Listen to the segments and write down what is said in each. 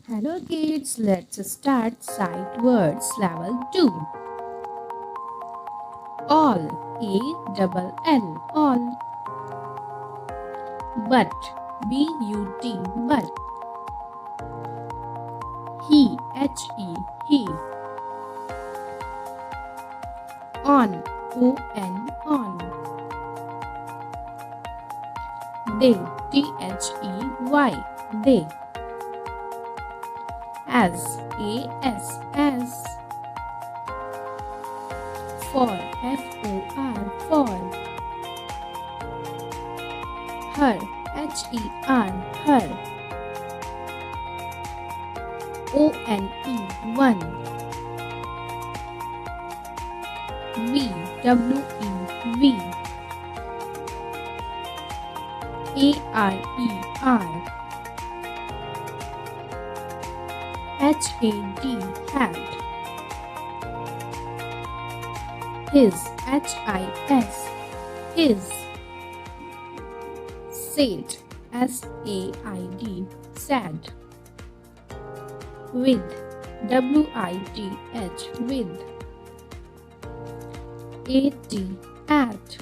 Hello kids, let's start sight words level 2. All, A-double-L, all. But, B-U-T, but. He, H-E, he. On, O-N, on. They, T-H-E-Y, they. As, A-S, as. For, F-O-R, for. Her, H-E-R, her. O-N-E, one. We, W-E, we. A-R-E-R. H-A-D, hat. His, H-I-S, his. Said, S-A-I-D, sad. With, W-I-T-H, with. A-T, at.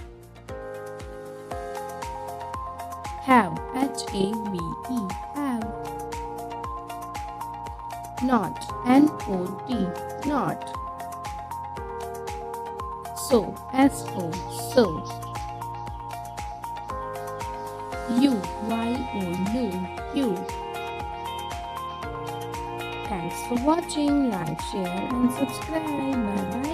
Have, H-A-V-E, have. Not, N-O-T, not. So, S-O, so. You, Y-O-U, you. Thanks for watching. Like, share and subscribe. Bye bye.